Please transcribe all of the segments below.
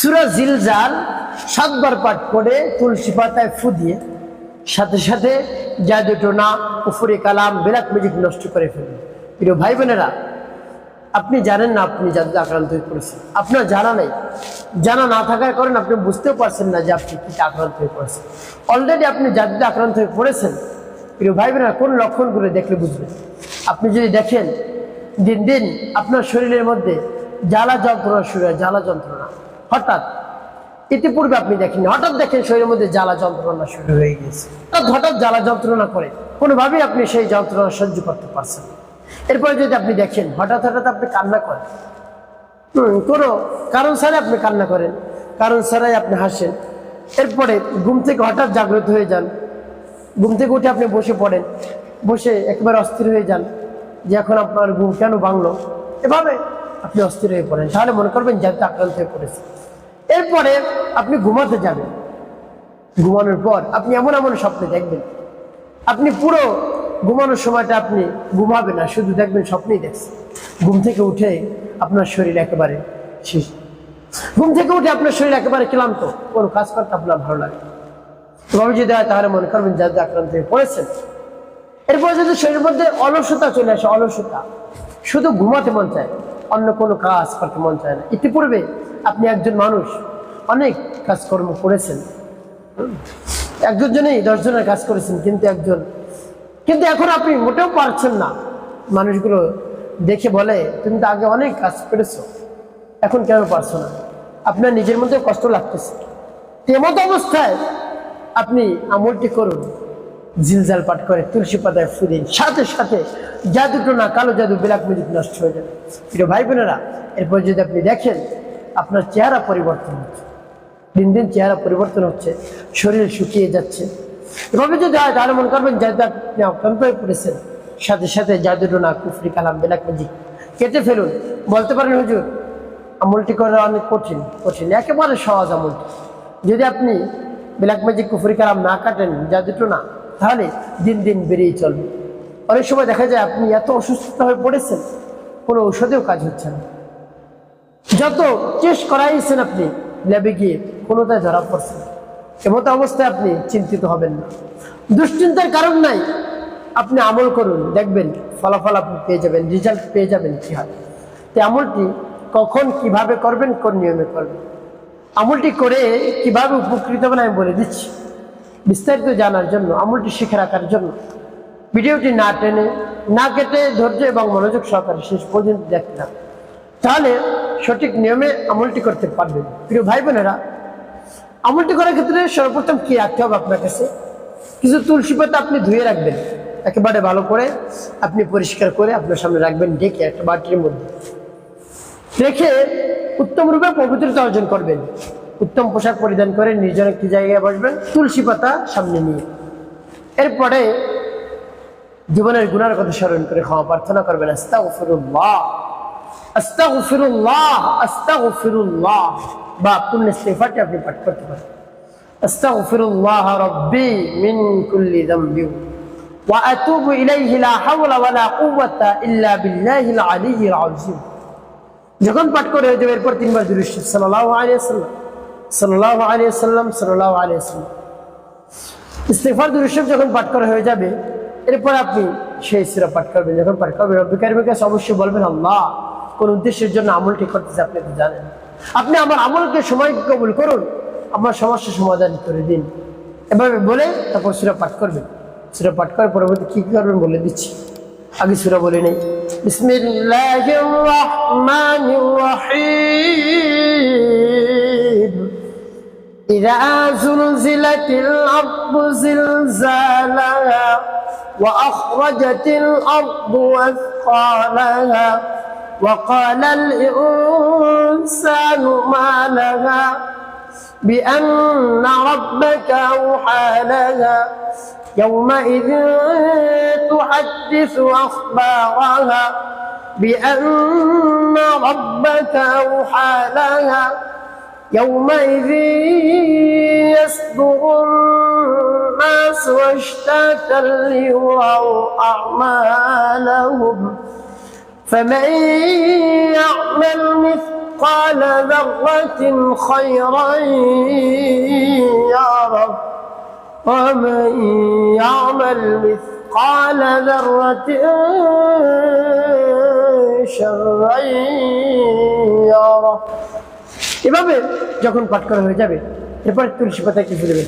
সূরা জিলজাল 7 বার পাঠ করে তুলসী পাতায় ফু দিয়ে সাথে সাথে জাদু টোনা কুফরি কালাম ব্ল্যাক ম্যাজিক নষ্ট করে ফেলবে। প্রিয় ভাই বোনেরা, আপনি জানেন না আপনি জাদুতে আক্রান্ত হয়ে পড়েছেন, আপনার জানা নেই। জানা না থাকার কারণে আপনি বুঝতেও পারছেন না যে আপনি কি আক্রান্ত হয়ে পড়েছেন। অলরেডি আপনি জাদুতে আক্রান্ত হয়ে পড়েছেন। প্রিয় ভাই বোনেরা, কোন লক্ষণ করে দেখলে বুঝবেন? আপনি যদি দেখেন দিন দিন আপনার শরীরের মধ্যে জ্বালা যন্ত্রণা শুরু হয়, জ্বালা যন্ত্রণা হঠাৎ, ইতিপূর্বে আপনি দেখেন, হঠাৎ দেখেন শরীরের মধ্যে জ্বালা যন্ত্রণা শুরু হয়ে গেছে, হঠাৎ জ্বালা যন্ত্রণা করে কোনোভাবেই আপনি সেই যন্ত্রণা সহ্য করতে পারছেন। এরপরে যদি আপনি দেখেন হঠাৎ আপনি কান্না করেন, কোনো কারণ ছাড়াই আপনি কান্না করেন, কারণ ছাড়াই আপনি হাসেন, এরপরে ঘুম থেকে হঠাৎ জাগ্রত হয়ে যান, ঘুম থেকে উঠে আপনি বসে পড়েন, বসে একেবারে অস্থির হয়ে যান যে এখন আপনার ঘুম কেন ভাঙলো, এভাবে আপনি অস্থির হয়ে পড়েন, তাহলে মনে করবেন যাতে আক্রান্ত হয়ে পড়েছে। এরপরে আপনি ঘুমাতে যাবেন, ঘুমানোর পর আপনি এমন এমন স্বপ্নে দেখবেন, আপনি পুরো ঘুমানোর সময়টা আপনি ঘুমাবেন না, শুধু দেখবেন স্বপ্নেই দেখছেন। ঘুম থেকে উঠে আপনার শরীর একেবারে শেষ, ঘুম থেকে উঠে আপনার শরীর একেবারে ক্লান্ত, কোনো কাজ করতে আপনার ভালো লাগে। এভাবে যদি হয় তাহলে মনে করবেন যাতে আক্রান্ত হয়ে পড়েছেন। এরপর যদি শরীরের মধ্যে অলসতা চলে আসে, অলসতা, শুধু ঘুমাতে মন চায়, অন্য কোনো কাজ করতে মন চায় না। ইতিপূর্বে আপনি একজন মানুষ অনেক কাজকর্ম করেছেন, একজন জনেই 10 জনের কাজ করেছেন, কিন্তু এখন আপনি মোটেও পারছেন না। মানুষগুলো দেখে বলে তুমি তো আগে অনেক কাজ করেছো, এখন কেন পারছো না? আপনার নিজের মধ্যে কষ্ট লাগতেছে। তেমন অবস্থায় আপনি আমলটি করুন, জিলজাল পাঠ করে তুলসী পাতায় ফু দিন, সাথে সাথে জাদু টোনা কালো জাদু ব্ল্যাক ম্যাজিক নষ্ট হয়ে যাবে। প্রিয় ভাই বোনেরা, এরপর যদি আপনি দেখেন আপনার চেহারা পরিবর্তন হচ্ছে, দিন দিন চেহারা পরিবর্তন হচ্ছে, শরীর শুকিয়ে যাচ্ছে, এভাবে যদি হয় তাহলে মনে করবেন যাতে আপনি আক্রান্ত হয়ে পড়েছেন। সাথে সাথে জাদু টোনা কুফরি কালাম ব্ল্যাক ম্যাজিক কেটে ফেলুন। বলতে পারেন হুজুর আমলটি করা অনেক কঠিন, একেবারে সহজ আমলটি। যদি আপনি ব্ল্যাক ম্যাজিক কুফরি কালাম না কাটেন, জাদু টোনা, তাহলে দিন দিন বেরিয়ে চলবে। অনেক সময় দেখা যায় আপনি এত অসুস্থ হয়ে পড়েছেন, কোনো ঔষধেও কাজ হচ্ছে না, যত টেস্ট করাইছেন আপনি ল্যাবে গিয়ে কোনোটাই ধরা পড়ছে না। এমতো অবস্থায় আপনি চিন্তিত হবেন না, দুশ্চিন্তার কারণ নাই। আপনি আমল করুন, দেখবেন ফলাফল আপনি পেয়ে যাবেন, রেজাল্ট পেয়ে যাবেন। কি হয় তো আমলটি কখন কিভাবে করবেন, কোন নিয়মে করবেন, আমলটি করে কিভাবে উপকৃত হবেন আমি বলে দিচ্ছি। বিস্তারিত জানার জন্য, আমলটি শিখে রাখার জন্য ভিডিওটি না টেনে না কেটে ধৈর্য এবং মনোযোগ সহকারে শেষ পর্যন্ত দেখতে থাকুন, তাহলে সঠিক নিয়মে আমলটি করতে পারবেন। প্রিয় ভাই বোনেরা, আমলটি করার ক্ষেত্রে সর্বপ্রথম কি রাখতে হবে আপনার কাছে? কিছু তুলসী পাতা আপনি ধুয়ে রাখবেন, একেবারে ভালো করে আপনি পরিষ্কার করে আপনার সামনে রাখবেন, ঢেকে একটা বাটির মধ্যে রেখে উত্তম রূপে পবিত্রতা অর্জন করবেন। উত্তম পোশাক পরিধান করে নির্জন একটি জায়গায় বসবেন, তুলসী পাতা সামনে নিয়ে। এরপরে জীবনের গুনার কথা স্মরণ করে ক্ষমা প্রার্থনা করবেন, আস্তাগফিরুল্লাহ আস্তাগফিরুল্লাহ আস্তাগফিরুল্লাহ, বা পূর্ণ ইস্তিগফারটি আপনি পাঠ করতে পারেন। আস্তাগফিরুল্লাহ রাব্বি মিন কুল্লি যামবি ওয়া আতুবু ইলাইহি লা হাওলা ওয়া লা কুওয়াতা ইল্লা বিল্লাহিল আলিয়্যিল আযীম। যখন পাঠ করে হয়ে যাবে এরপর 3 বার দুরূদ শরীফ সাল্লাল্লাহু আলাইহি ওয়াসাল্লাম সাল্লাল্লাহু আলাইহি ওয়াসাল্লাম সাল্লাল্লাহু আলাইহি ওয়াসাল্লাম ইস্তিগফার দুরূদ শরীফ যখন পাঠ করা হয়ে যাবে এরপর আপনি সেই সূরা পাঠ করবেন। যখন পাঠ করবেন রব্বুল কারীমের কাছে অবশ্যই বলবেন, আল্লাহ কোন উদ্দেশ্যের জন্য আমলটি করতেছে আপনি তো জানেন, আপনি আমার আমলকে সময় কবুল করুন, আমার সমস্যা সমাধান করে দিন। এভাবে বলে তারপর সূরা পাঠ করবেন। সূরা পাঠ করার পরবর্তী কি করবেন বলে দিচ্ছি, আগে সূরা বলে নেই। বিসমিল্লাহির রাহমানির রহিম। ইযা যুলজিলাতিল আরদু জিলজালাহা ওয়া আখরাজাতিল আরদু আথকালাহা ওয়া ক্বালাল ইনসানু মা লাহা বিআন্না রাব্বাকা আওহা লাহা يومئذ تحدث أخبارها بأن ربك أوحى لها يومئذ يصدر الناس أشتاتا ليروا أعمالهم فمن يعمل مثقال مثقال ذرة خيرا يره ومن يعمل مثقال ذرة شرا يره। এভাবে যখন পাঠ করা হয়ে যাবে এরপর তুলসী পাতা কি দেবেন,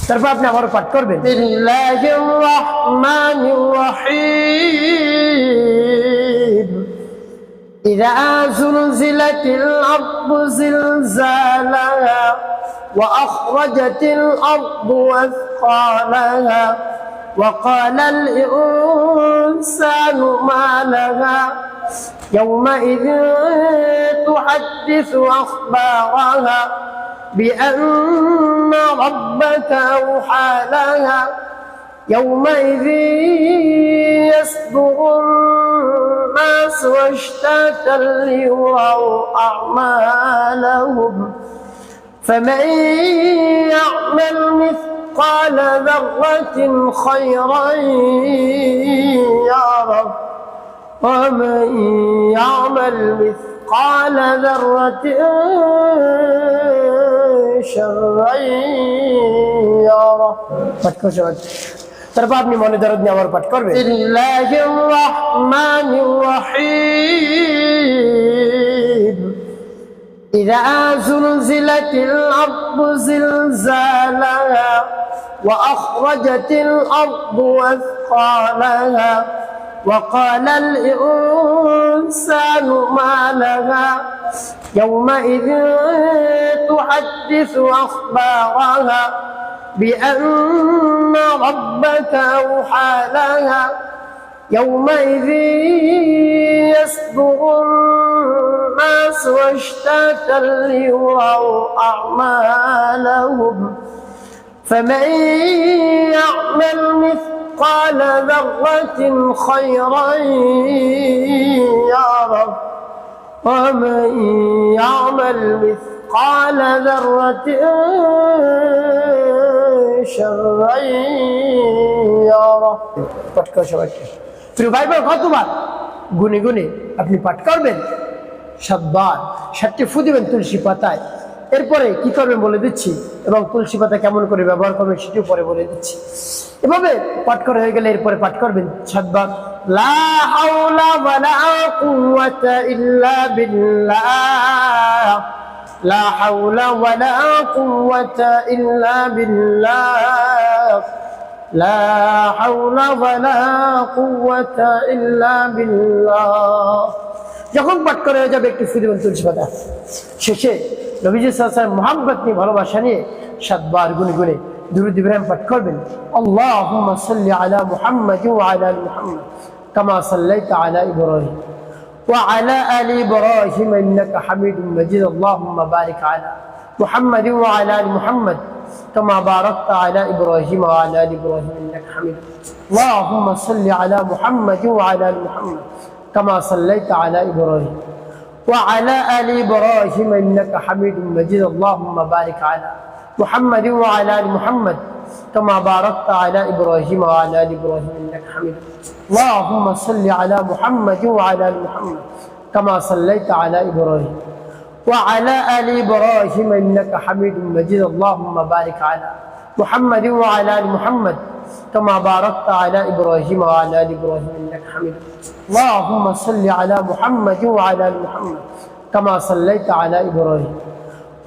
তারপর আপনি আবার পাঠ করবেন বিসমিল্লাহির রহমানির রহিম ইযা যুলজিলাতিল আরদু জিলজালাহা ওয়া আখরাজাতিল আরদু আসকালাহা ওয়া ক্বালাল ইনসানু মা লাহা ইয়াওমাইযিন তুহাদ্দিসু আখবারাহা بأن ربك أوحى لها يومئذ يصدر الناس أشتاتا ليروا أعمالهم فمن يعمل مثقال ذرة خيرا يره ومن يعمل مثقال ذرة شرا يره। পাঠ করতে হবে, তারপর আপনি মনে দরদ নিয়ে আবার পাঠ করবেন বিসমিল্লাহির রহমানির রহিম ইযা যুলজিলাতিল আরদু জিলজালাহা ওয়া আখরাজাতিল আরদু আসকালাহা وقال الإنسان ما لها يومئذ تحدث أخبارها بأن ربك أوحى لها يومئذ يصدر الناس أشتاتا ليروا أعمالهم فمن يعمل مثقال ذرة خيرا يره ومن يعمل مثقال ذرة شرا يره। পাঠ করা সবাইকে প্রিয় ভাই বোন, কতবার গুনে গুনে আপনি পাঠ করবেন? 7 বার, 7টি ফু দিবেন তুলসী পাতায়। এরপরে কি করবেন বলে দিচ্ছি, এবং তুলসী পাতা কেমন করে ব্যবহার করবেন সেটিও পরে বলে দিচ্ছি। এভাবে পাঠ করা হয়ে গেলে এরপরে পাঠ করবেন 7 বার লা হাওলা ওয়ালা কুওয়াতা ইল্লা বিল্লাহ, লা হাওলা ওয়ালা কুওয়াতা ইল্লা বিল্লাহ, লা হাওলা ওয়ালা কুওয়াতা ইল্লা বিল্লাহ। যখন পাঠ করা হয়ে যাবে একটু ফু দিবেন তুলসী পাতা। শেষে নবীজি সাল্লাল্লাহু আলাইহি ওয়াসাল্লাম মুহাব্বত নিয়ে, ভালোবাসা নিয়ে 7 বার গুনে গুনে দুরূদ ইব্রাহিম পাঠ করবেন। আল্লাহুম্মা সাল্লি আলা মুহাম্মাদ ওয়া আলা আলি মুহাম্মাদ কামা সাল্লাইতা আলা ইব্রাহিম ওয়া আলা আলি ইব্রাহিম ইন্নাকা হামিদুম মাজিদ। আল্লাহুম্মা বারিক আলা মুহাম্মাদ ওয়া আলা আলি মুহাম্মাদ কামা বারাকতা আলা ইব্রাহিম ওয়া আলা আলি ইব্রাহিম ইন্নাকা হামিদুম মাজিদ। আল্লাহুম্মা সাল্লি আলা মুহাম্মাদ ওয়া আলা আলি মুহাম্মাদ কামা সাল্লাইতা আলা ইব্রাহিম وعلى آل إبراهيم إنك حميد مجيد। اللهم بارك على محمد وعلى آل محمد كما باركت على إبراهيم وعلى آل إبراهيم إنك حميد مجيد। اللهم صل على محمد وعلى آل محمد كما صليت على إبراهيم وعلى آل إبراهيم إنك حميد مجيد। اللهم بارك على محمد وعلى آل محمد كما باركت على إبراهيم وعلى آل إبراهيم إنك حميد مجيد। اللهم صل على محمد وعلى آل محمد كما صليت على إبراهيم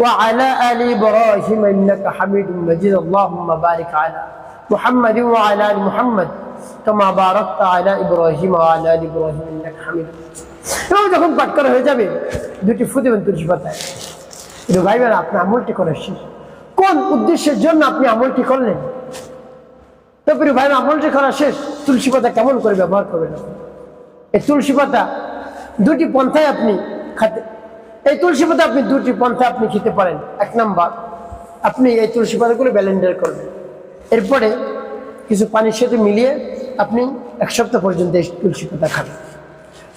وعلى آل إبراهيم إنك حميد مجيد। اللهم بارك على محمد وعلى آل محمد كما باركت على إبراهيم وعلى آل إبراهيم إنك حميد مجيد। এবং যখন পাঠ করা হয়ে যাবে দুটি ফু দিবেন তুলসী পাতায়। কিন্তু ভাই বোন, আপনি আমলটি করা শেষ, কোন উদ্দেশ্যের জন্য আপনি আমলটি করলেন? তো প্রিয় ভাই, আমলটি করা শেষ, তুলসী পাতা কেমন করে ব্যবহার করবেন? এই তুলসী পাতা দুটি পন্থায় আপনি এই তুলসী পাতা আপনি দুটি পন্থায় আপনি খেতে পারেন। 1 নাম্বার, আপনি এই তুলসী পাতাগুলো ব্লেন্ডার করবেন, এরপরে কিছু পানির সাথে মিলিয়ে আপনি 1 সপ্তাহ পর্যন্ত এই তুলসী পাতা খাবেন।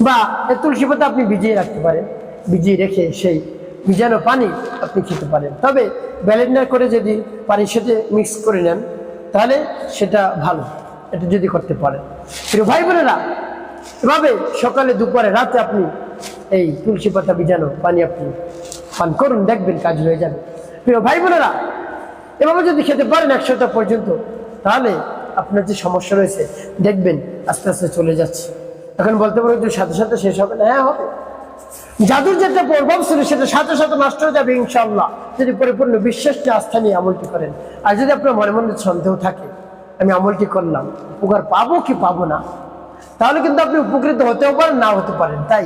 বা এই তুলসী পাতা আপনি ভিজিয়ে রাখতে পারেন, ভিজিয়ে রেখে সেই ভিজানো পানি আপনি খেতে পারেন। তবে ব্লেন্ডার করে যদি পানির সাথে মিক্স করে নেন তাহলে সেটা ভালো, এটা যদি করতে পারেন। প্রিয় ভাই বোনেরা, এভাবে সকালে দুপুরে রাতে আপনি এই তুলসী পাতা ভিজানো পানি আপনি পান করুন, দেখবেন কাজ হয়ে যাবে। প্রিয় ভাই বোনেরা, এভাবে যদি খেতে পারেন 1 সপ্তাহ পর্যন্ত, তাহলে আপনার যে সমস্যা রয়েছে দেখবেন আস্তে আস্তে চলে যাচ্ছে। এখন বলতে পারো যে সাথে সাথে শেষ হবে না, হ্যাঁ হবে। জাদুর যেটা প্রভাব ছিল সেটা সাথে সাথে নষ্ট হয়ে যাবে ইনশাআল্লাহ, যদি পরিপূর্ণ বিশ্বাস নিয়ে আস্থা নিয়ে আমলটি করেন। আর যদি আপনার মনে মনে সন্দেহ থাকে আমি আমলটি করলাম, উপকার পাবো কি পাবো না, তাহলে কিন্তু আপনি উপকৃত হতেও পারেন, না হতে পারেন। তাই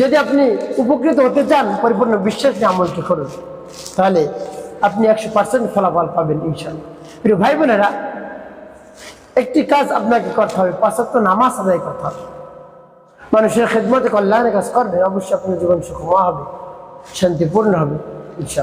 যদি আপনি উপকৃত হতে চান, পরিপূর্ণ বিশ্বাস নিয়ে আমলটি করুন, তাহলে আপনি 100% ফলাফল পাবেন ইনশাআল্লাহ। প্রিয় ভাই বোনেরা, একটি কাজ আপনাকে করতে হবে, 5 ওয়াক্ত নামাজ আদায় করতে হবে। মানুষের খেদমতে কল্যাণের কাজ করবেন, অবশ্যই আপনার জীবন সুখময় হবে, শান্তিপূর্ণ হবে ইনশাআল্লাহ।